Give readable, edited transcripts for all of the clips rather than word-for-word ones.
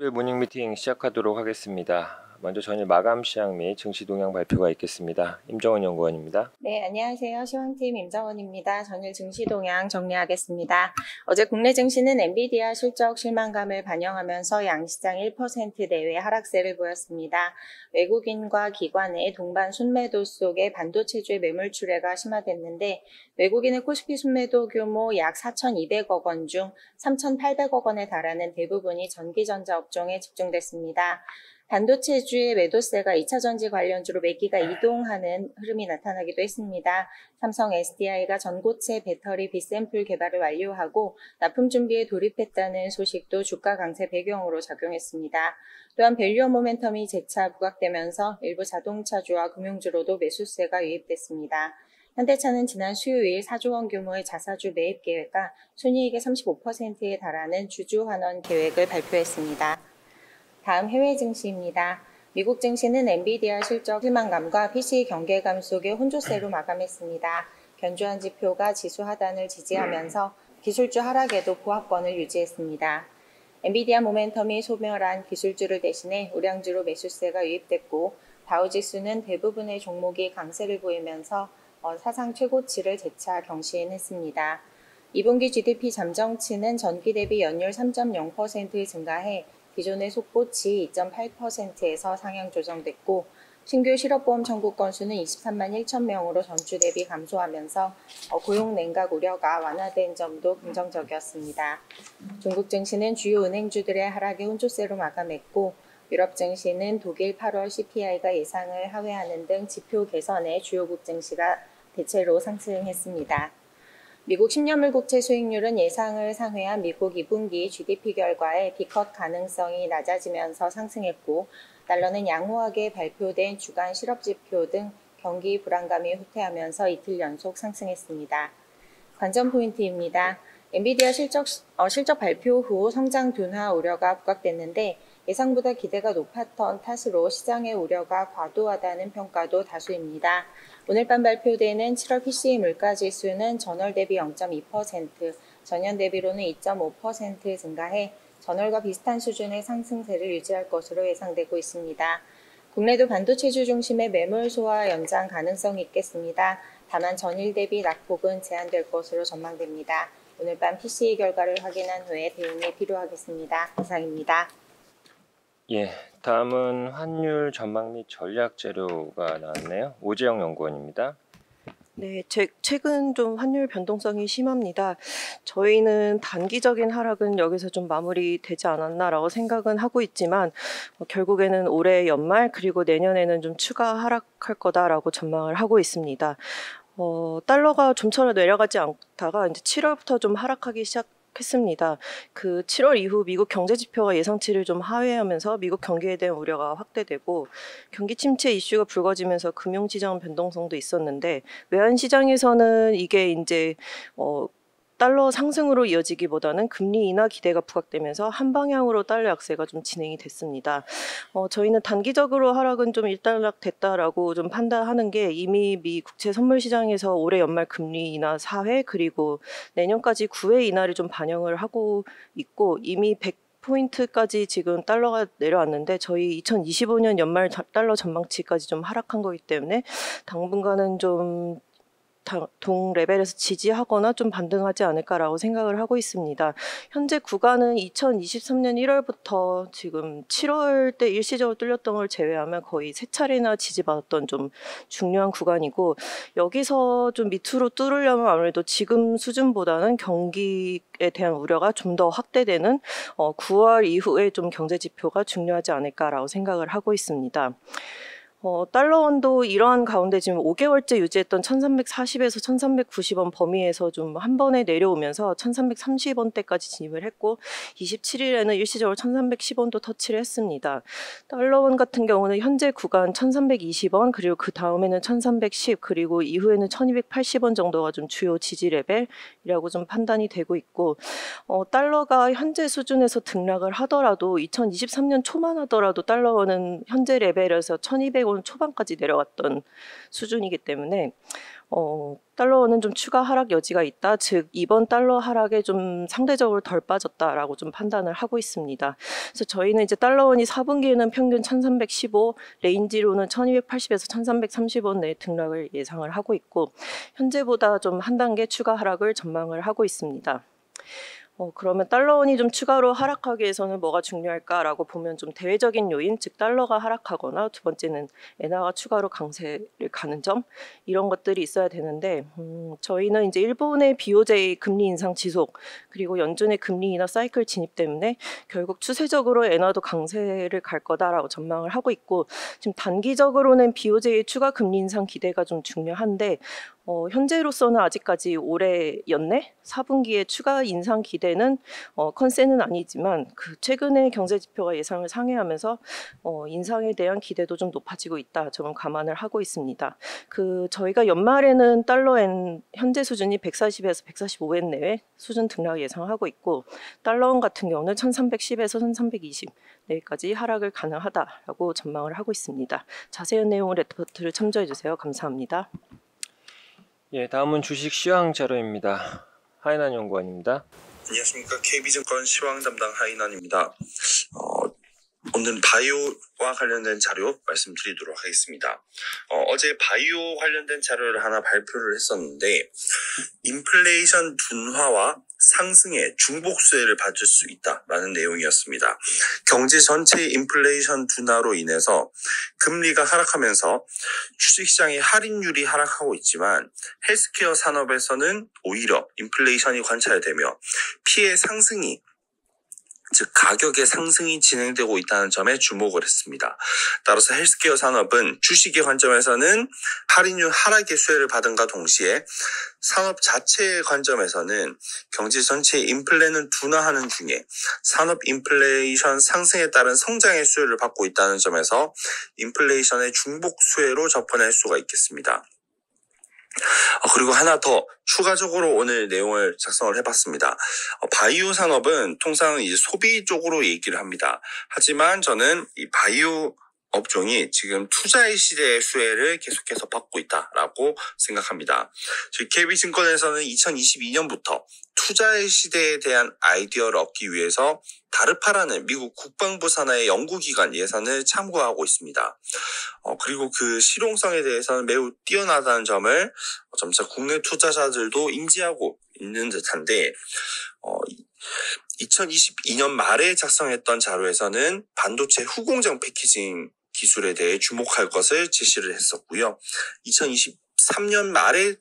월요일 모닝 미팅 시작하도록 하겠습니다. 먼저 전일 마감 시황 및 증시 동향 발표가 있겠습니다. 임정원 연구원입니다. 네, 안녕하세요. 시황팀 임정원입니다. 전일 증시 동향 정리하겠습니다. 어제 국내 증시는 엔비디아 실적 실망감을 반영하면서 양시장 1% 내외 하락세를 보였습니다. 외국인과 기관의 동반 순매도 속에 반도체주의 매물 출회가 심화됐는데 외국인의 코스피 순매도 규모 약 4,200억 원 중 3,800억 원에 달하는 대부분이 전기전자 업종에 집중됐습니다. 반도체주의 매도세가 2차전지 관련주로 매기가 이동하는 흐름이 나타나기도 했습니다. 삼성 SDI가 전고체 배터리 B샘플 개발을 완료하고 납품 준비에 돌입했다는 소식도 주가 강세 배경으로 작용했습니다. 또한 밸류어 모멘텀이 재차 부각되면서 일부 자동차주와 금융주로도 매수세가 유입됐습니다. 현대차는 지난 수요일 4조 원 규모의 자사주 매입 계획과 순이익의 35%에 달하는 주주 환원 계획을 발표했습니다. 다음 해외 증시입니다. 미국 증시는 엔비디아 실적 실망감과 PC 경계감 속에 혼조세로 마감했습니다. 견조한 지표가 지수 하단을 지지하면서 기술주 하락에도 보합권을 유지했습니다. 엔비디아 모멘텀이 소멸한 기술주를 대신해 우량주로 매수세가 유입됐고 다우지수는 대부분의 종목이 강세를 보이면서 사상 최고치를 재차 경신했습니다. 2분기 GDP 잠정치는 전기 대비 연율 3.0% 증가해 기존의 속보치 2.8%에서 상향 조정됐고 신규 실업보험 청구 건수는 23만 1천 명으로 전주 대비 감소하면서 고용 냉각 우려가 완화된 점도 긍정적이었습니다. 중국 증시는 주요 은행주들의 하락에 혼조세로 마감했고 유럽 증시는 독일 8월 CPI가 예상을 하회하는 등 지표 개선에 주요국 증시가 대체로 상승했습니다. 미국 10년물 국채 수익률은 예상을 상회한 미국 2분기 GDP 결과에 비컷 가능성이 낮아지면서 상승했고 달러는 양호하게 발표된 주간 실업지표 등 경기 불안감이 후퇴하면서 이틀 연속 상승했습니다. 관전 포인트입니다. 엔비디아 실적 발표 후 성장 둔화 우려가 부각됐는데 예상보다 기대가 높았던 탓으로 시장의 우려가 과도하다는 평가도 다수입니다. 오늘 밤 발표되는 7월 PCE 물가지수는 전월 대비 0.2%, 전년 대비로는 2.5% 증가해 전월과 비슷한 수준의 상승세를 유지할 것으로 예상되고 있습니다. 국내도 반도체주 중심의 매물 소화 연장 가능성이 있겠습니다. 다만 전일 대비 낙폭은 제한될 것으로 전망됩니다. 오늘 밤 PCE 결과를 확인한 후에 대응이 필요하겠습니다. 이상입니다. 다음은 환율 전망 및 전략 재료가 나왔네요. 오재영 연구원입니다. 네, 최근 좀 환율 변동성이 심합니다. 저희는 단기적인 하락은 여기서 좀 마무리되지 않았나라고 생각은 하고 있지만 결국에는 올해 연말 그리고 내년에는 좀 추가 하락할 거다라고 전망을 하고 있습니다. 달러가 좀처럼 내려가지 않다가 이제 7월부터 좀 하락하기 시작했습니다. 그 7월 이후 미국 경제 지표가 예상치를 좀 하회하면서 미국 경기에 대한 우려가 확대되고 경기 침체 이슈가 불거지면서 금융시장 변동성도 있었는데 외환 시장에서는 이게 이제 달러 상승으로 이어지기보다는 금리 인하 기대가 부각되면서 한 방향으로 달러 약세가 좀 진행이 됐습니다. 저희는 단기적으로 하락은 좀 일단락됐다라고 좀 판단하는 게 이미 미 국채 선물 시장에서 올해 연말 금리 인하 4회 그리고 내년까지 9회 인하를 좀 반영을 하고 있고 이미 100포인트까지 지금 달러가 내려왔는데 저희 2025년 연말 달러 전망치까지 좀 하락한 거기 때문에 당분간은 좀 동 레벨에서 지지하거나 좀 반등하지 않을까라고 생각을 하고 있습니다. 현재 구간은 2023년 1월부터 지금 7월 때 일시적으로 뚫렸던 걸 제외하면 거의 3차례나 지지받았던 좀 중요한 구간이고 여기서 좀 밑으로 뚫으려면 아무래도 지금 수준보다는 경기에 대한 우려가 좀 더 확대되는 9월 이후에 좀 경제 지표가 중요하지 않을까라고 생각을 하고 있습니다. 달러원도 이러한 가운데 지금 5개월째 유지했던 1340에서 1390원 범위에서 좀 한 번에 내려오면서 1330원대까지 진입을 했고 27일에는 일시적으로 1310원도 터치를 했습니다. 달러원 같은 경우는 현재 구간 1320원 그리고 그 다음에는 1310 그리고 이후에는 1280원 정도가 좀 주요 지지 레벨이라고 좀 판단이 되고 있고 달러가 현재 수준에서 등락을 하더라도 2023년 초만 하더라도 달러는 현재 레벨에서 1,200원 초반까지 내려갔던 수준이기 때문에 달러는 좀 추가 하락 여지가 있다. 즉 이번 달러 하락에 좀 상대적으로 덜 빠졌다라고 좀 판단을 하고 있습니다. 그래서 저희는 이제 달러원이 4분기에는 평균 1,315, 레인지로는 1,280에서 1,330원 내 등락을 예상을 하고 있고 현재보다 좀 한 단계 추가 하락을 전망을 하고 있습니다. 그러면 달러원이 좀 추가로 하락하기 위해서는 뭐가 중요할까라고 보면 좀 대외적인 요인, 즉 달러가 하락하거나 두 번째는 엔화가 추가로 강세를 가는 점 이런 것들이 있어야 되는데 저희는 이제 일본의 BOJ 금리 인상 지속 그리고 연준의 금리 인하 사이클 진입 때문에 결국 추세적으로 엔화도 강세를 갈 거다라고 전망을 하고 있고 지금 단기적으로는 BOJ의 추가 금리 인상 기대가 좀 중요한데 현재로서는 아직까지 올해 연내 4분기에 추가 인상 기대는 컨센은 아니지만 그 최근의 경제 지표가 예상을 상회하면서 인상에 대한 기대도 좀 높아지고 있다. 점은 감안을 하고 있습니다. 저희가 연말에는 달러엔 현재 수준이 140에서 145엔 내외 수준 등락 예상하고 있고 달러원 같은 경우는 1,310에서 1,320 내외까지 하락을 가능하다라고 전망을 하고 있습니다. 자세한 내용을 레포트를 참조해 주세요. 감사합니다. 예, 다음은 주식 시황 자료입니다. 하인한 연구원입니다. 안녕하십니까. KB증권 시황 담당 하인환입니다. 오늘은 바이오와 관련된 자료 말씀드리도록 하겠습니다. 어제 바이오 관련된 자료를 하나 발표를 했었는데 인플레이션 둔화와 상승의 중복수혜를 받을 수 있다라는 내용이었습니다. 경제 전체의 인플레이션 둔화로 인해서 금리가 하락하면서 주식시장의 할인율이 하락하고 있지만 헬스케어 산업에서는 오히려 인플레이션이 관찰되며 피해 상승이 즉 가격의 상승이 진행되고 있다는 점에 주목을 했습니다. 따라서 헬스케어 산업은 주식의 관점에서는 할인율 하락의 수혜를 받은과 동시에 산업 자체의 관점에서는 경제 전체의 인플레는 둔화하는 중에 산업 인플레이션 상승에 따른 성장의 수혜를 받고 있다는 점에서 인플레이션의 중복 수혜로 접근할 수가 있겠습니다. 그리고 하나 더 추가적으로 오늘 내용을 작성을 해봤습니다. 바이오 산업은 통상 이제 소비 쪽으로 얘기를 합니다. 하지만 저는 이 바이오 업종이 지금 투자의 시대의 수혜를 계속해서 받고 있다라고 생각합니다. 저희 KB증권에서는 2022년부터 투자의 시대에 대한 아이디어를 얻기 위해서 다르파라는 미국 국방부 산하의 연구기관 예산을 참고하고 있습니다. 그리고 그 실용성에 대해서는 매우 뛰어나다는 점을 점차 국내 투자자들도 인지하고 있는 듯한데 2022년 말에 작성했던 자료에서는 반도체 후공정 패키징 기술에 대해 주목할 것을 제시를 했었고요. 2023년 말에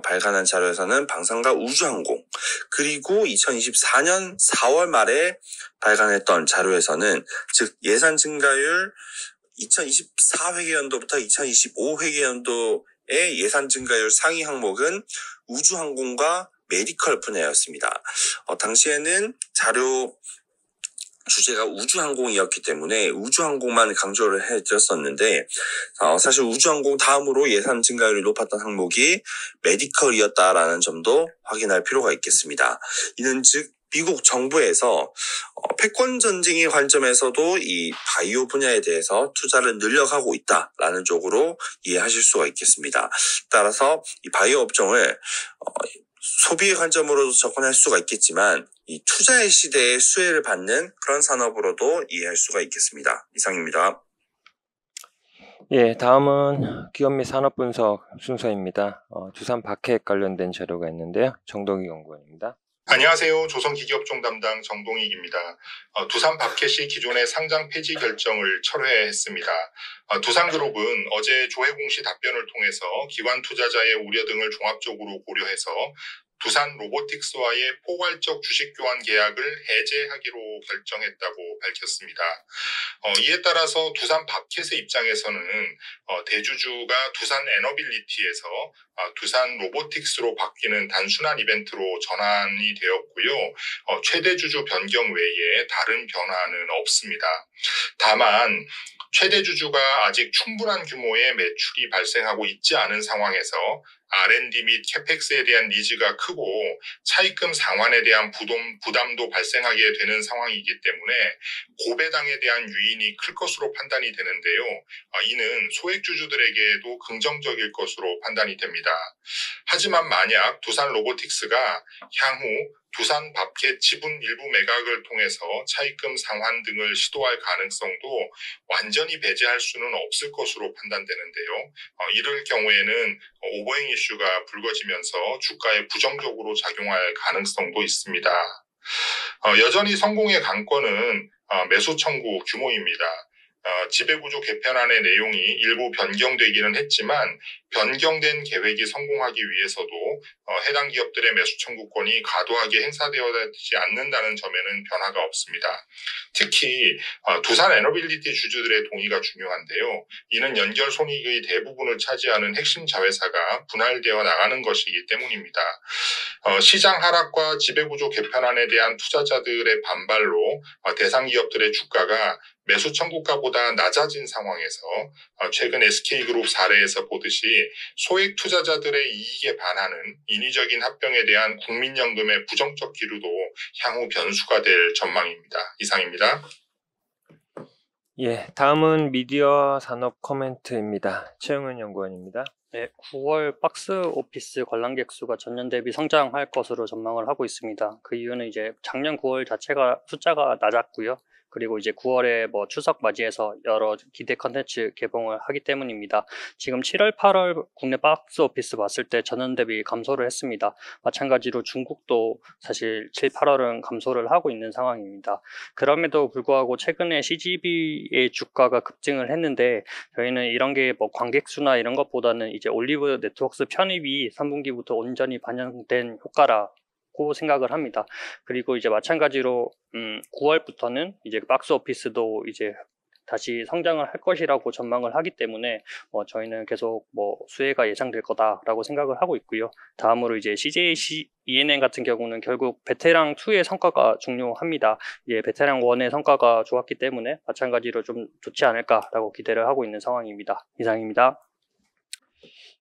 발간한 자료에서는 방산과 우주항공 그리고 2024년 4월 말에 발간했던 자료에서는 즉 예산 증가율 2024 회계연도부터 2025 회계연도의 예산 증가율 상위 항목은 우주항공과 메디컬 분야였습니다. 당시에는 자료 주제가 우주항공이었기 때문에 우주항공만 강조를 해드렸었는데 사실 우주항공 다음으로 예산 증가율이 높았던 항목이 메디컬이었다라는 점도 확인할 필요가 있겠습니다. 이는 즉 미국 정부에서 패권 전쟁의 관점에서도 이 바이오 분야에 대해서 투자를 늘려가고 있다라는 쪽으로 이해하실 수가 있겠습니다. 따라서 이 바이오 업종을 소비의 관점으로도 접근할 수가 있겠지만 이 투자의 시대에 수혜를 받는 그런 산업으로도 이해할 수가 있겠습니다. 이상입니다. 예, 다음은 기업 및 산업 분석 순서입니다. 두산 바켓 관련된 자료가 있는데요. 정동희 연구원입니다. 안녕하세요. 조선기기업종 담당 정동익입니다. 두산 바켓이 기존의 상장 폐지 결정을 철회했습니다. 두산그룹은 어제 조회 공시 답변을 통해서 기관 투자자의 우려 등을 종합적으로 고려해서 두산 로보틱스와의 포괄적 주식 교환 계약을 해제하기로 결정했다고 밝혔습니다. 이에 따라서 두산 바켓의 입장에서는 대주주가 두산 에너빌리티에서 두산 로보틱스로 바뀌는 단순한 이벤트로 전환이 되었고요. 최대 주주 변경 외에 다른 변화는 없습니다. 다만 최대 주주가 아직 충분한 규모의 매출이 발생하고 있지 않은 상황에서 R&D 및 캐펙스에 대한 니즈가 크고 차입금 상환에 대한 부담도 발생하게 되는 상황이기 때문에 고배당에 대한 유인이 클 것으로 판단이 되는데요. 이는 소액주주들에게도 긍정적일 것으로 판단이 됩니다. 하지만 만약 두산 로보틱스가 향후 두산 밥켓 지분 일부 매각을 통해서 차입금 상환 등을 시도할 가능성도 완전히 배제할 수는 없을 것으로 판단되는데요. 이럴 경우에는 오버행 이슈가 불거지면서 주가에 부정적으로 작용할 가능성도 있습니다. 여전히 성공의 관건은 매수 청구 규모입니다. 지배구조 개편안의 내용이 일부 변경되기는 했지만 변경된 계획이 성공하기 위해서도 해당 기업들의 매수 청구권이 과도하게 행사되어지지 않는다는 점에는 변화가 없습니다. 특히 두산 에너빌리티 주주들의 동의가 중요한데요. 이는 연결 손익의 대부분을 차지하는 핵심 자회사가 분할되어 나가는 것이기 때문입니다. 시장 하락과 지배구조 개편안에 대한 투자자들의 반발로 대상 기업들의 주가가 매수 청구가보다 낮아진 상황에서 최근 SK그룹 사례에서 보듯이 소액 투자자들의 이익에 반하는 인위적인 합병에 대한 국민연금의 부정적 기류도 향후 변수가 될 전망입니다. 이상입니다. 예, 다음은 미디어 산업 코멘트입니다. 최영은 연구원입니다. 네, 9월 박스 오피스 관람객 수가 전년 대비 성장할 것으로 전망을 하고 있습니다. 그 이유는 이제 작년 9월 자체가 숫자가 낮았고요. 그리고 이제 9월에 뭐 추석 맞이해서 여러 기대 컨텐츠 개봉을 하기 때문입니다. 지금 7월, 8월 국내 박스 오피스 봤을 때 전년 대비 감소를 했습니다. 마찬가지로 중국도 사실 7, 8월은 감소를 하고 있는 상황입니다. 그럼에도 불구하고 최근에 CGV의 주가가 급증을 했는데 저희는 이런 게 뭐 관객 수나 이런 것보다는 이제 올리브 네트워크스 편입이 3분기부터 온전히 반영된 효과라고 생각을 합니다. 그리고 이제 마찬가지로 9월부터는 이제 박스 오피스도 이제 다시 성장을 할 것이라고 전망을 하기 때문에 저희는 계속 수혜가 예상될 거다라고 생각을 하고 있고요. 다음으로 이제 CJ ENM 같은 경우는 결국 베테랑 2의 성과가 중요합니다. 예, 베테랑 1의 성과가 좋았기 때문에 마찬가지로 좀 좋지 않을까라고 기대를 하고 있는 상황입니다. 이상입니다.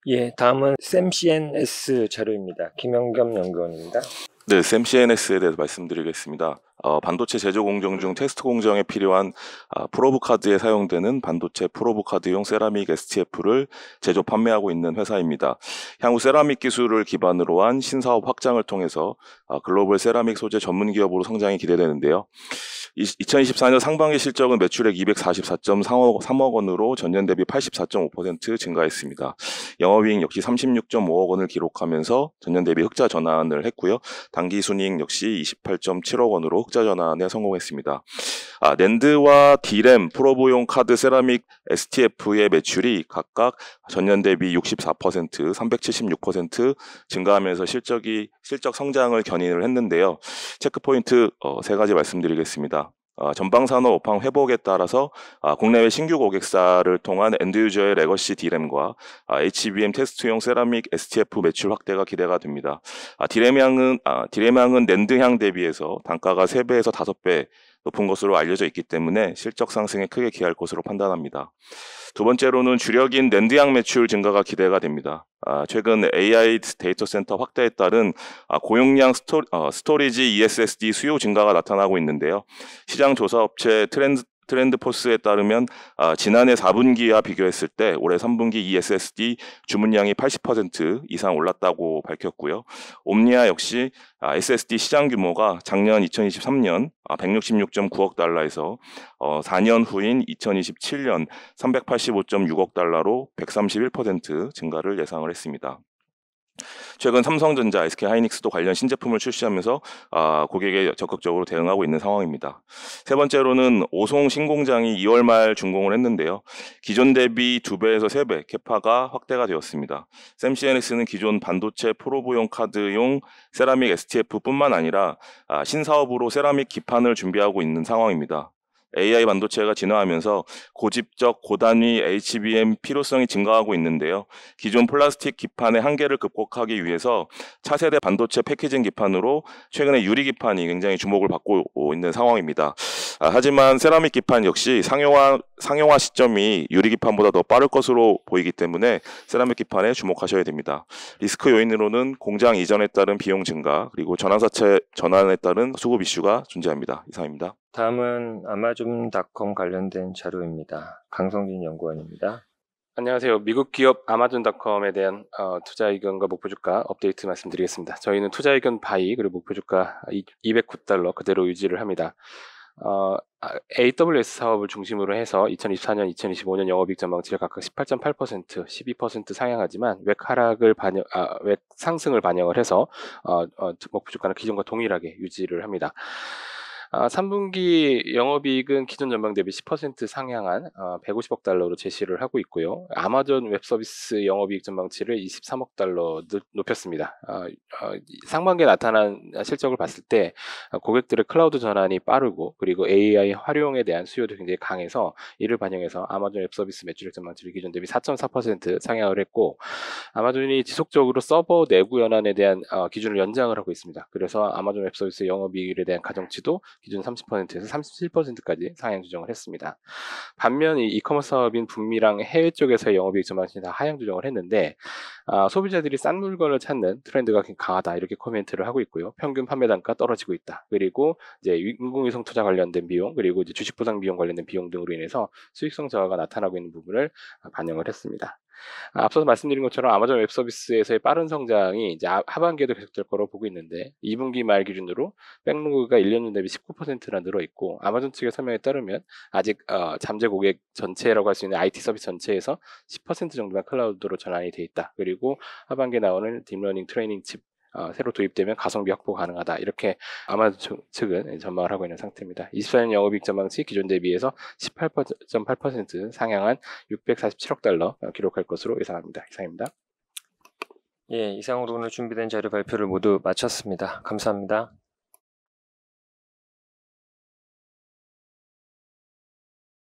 예, 다음은 샘CNS 자료입니다. 김영겸 연구원입니다. 네, 샘CNS에 대해서 말씀드리겠습니다. 반도체 제조 공정 중 테스트 공정에 필요한 프로브 카드에 사용되는 반도체 프로브 카드용 세라믹 STF를 제조 판매하고 있는 회사입니다. 향후 세라믹 기술을 기반으로 한 신사업 확장을 통해서 글로벌 세라믹 소재 전문 기업으로 성장이 기대되는데요. 2024년 상반기 실적은 매출액 244.3억 원으로 전년 대비 84.5% 증가했습니다. 영업이익 역시 36.5억 원을 기록하면서 전년 대비 흑자 전환을 했고요. 당기순이익 역시 28.7억 원으로 흑자 전환에 성공했습니다. 낸드와 D램, 프로브용 카드 세라믹 STF의 매출이 각각 전년 대비 64%, 376% 증가하면서 실적 성장을 견인을 했는데요. 체크포인트 3가지 말씀드리겠습니다. 전방산업 업황 회복에 따라서 국내외 신규 고객사를 통한 엔드유저의 레거시 D램과 HBM 테스트용 세라믹 STF 매출 확대가 기대가 됩니다. D램향은 낸드향 대비해서 단가가 3배에서 5배 높은 것으로 알려져 있기 때문에 실적 상승에 크게 기여할 것으로 판단합니다. 두 번째로는 주력인 낸드향 매출 증가가 기대가 됩니다. 최근 AI 데이터 센터 확대에 따른 고용량 스토리지 ESSD 수요 증가가 나타나고 있는데요. 시장 조사 업체 트렌드포스에 따르면 지난해 4분기와 비교했을 때 올해 3분기 ESSD 주문량이 80% 이상 올랐다고 밝혔고요. 옴니아 역시 SSD 시장 규모가 작년 2023년 166.9억 달러에서 4년 후인 2027년 385.6억 달러로 131% 증가를 예상을 했습니다. 최근 삼성전자, SK하이닉스도 관련 신제품을 출시하면서 고객에 적극적으로 대응하고 있는 상황입니다. 세 번째로는 오송 신공장이 2월 말 준공을 했는데요. 기존 대비 2배에서 3배 캐파가 확대가 되었습니다. 샘CNS는 기존 반도체 프로브용 카드용 세라믹 STF뿐만 아니라 신사업으로 세라믹 기판을 준비하고 있는 상황입니다. AI 반도체가 진화하면서 고집적 고단위 HBM 필요성이 증가하고 있는데요. 기존 플라스틱 기판의 한계를 극복하기 위해서 차세대 반도체 패키징 기판으로 최근에 유리 기판이 굉장히 주목을 받고 있는 상황입니다. 하지만 세라믹 기판 역시 상용화 시점이 유리 기판보다 더 빠를 것으로 보이기 때문에 세라믹 기판에 주목하셔야 됩니다. 리스크 요인으로는 공장 이전에 따른 비용 증가, 그리고 전환사채 전환에 따른 수급 이슈가 존재합니다. 이상입니다. 다음은 아마존닷컴 관련된 자료입니다. 강성진 연구원입니다. 안녕하세요. 미국 기업 아마존닷컴에 대한 투자 의견과 목표 주가 업데이트 말씀드리겠습니다. 저희는 투자 의견 바이 그리고 목표 주가 $209 그대로 유지를 합니다. AWS 사업을 중심으로 해서 2024년, 2025년 영업이익 전망치를 각각 18.8%, 12% 상향하지만 웹 상승을 반영을 해서 목표 주가는 기존과 동일하게 유지를 합니다. 3분기 영업이익은 기존 전망 대비 10% 상향한 $150억 달러로 제시를 하고 있고요. 아마존 웹서비스 영업이익 전망치를 $23억 달러 높였습니다. 상반기에 나타난 실적을 봤을 때 고객들의 클라우드 전환이 빠르고 그리고 AI 활용에 대한 수요도 굉장히 강해서 이를 반영해서 아마존 웹서비스 매출액 전망치를 기존 대비 4.4% 상향을 했고, 아마존이 지속적으로 서버 내구 연한에 대한 기준을 연장을 하고 있습니다. 그래서 아마존 웹서비스 영업이익에 대한 가정치도 기존 30%에서 37%까지 상향 조정을 했습니다. 반면 이 이커머스 사업인 북미랑 해외 쪽에서의 영업이익 전망치는 다 하향 조정을 했는데, 소비자들이 싼 물건을 찾는 트렌드가 강하다 이렇게 코멘트를 하고 있고요. 평균 판매 단가 떨어지고 있다. 그리고 이제 인공위성 투자 관련된 비용, 그리고 이제 주식 보상 비용 관련된 비용 등으로 인해서 수익성 저하가 나타나고 있는 부분을 반영을 했습니다. 앞서서 말씀드린 것처럼 아마존 웹서비스에서의 빠른 성장이 이제 하반기에도 계속될 거로 보고 있는데, 2분기 말 기준으로 백로그가 1년 전 대비 19%나 늘어 있고, 아마존 측의 설명에 따르면 아직 잠재 고객 전체라고 할 수 있는 IT 서비스 전체에서 10% 정도가 클라우드로 전환이 돼 있다. 그리고 하반기에 나오는 딥러닝 트레이닝 칩 새로 도입되면 가성비 확보 가능하다. 이렇게 아마존 측은 전망을 하고 있는 상태입니다. 24년 영업이익 전망치 기존 대비해서 18.8% 상향한 $647억 달러 기록할 것으로 예상합니다. 이상입니다. 예, 이상으로 오늘 준비된 자료 발표를 모두 마쳤습니다. 감사합니다.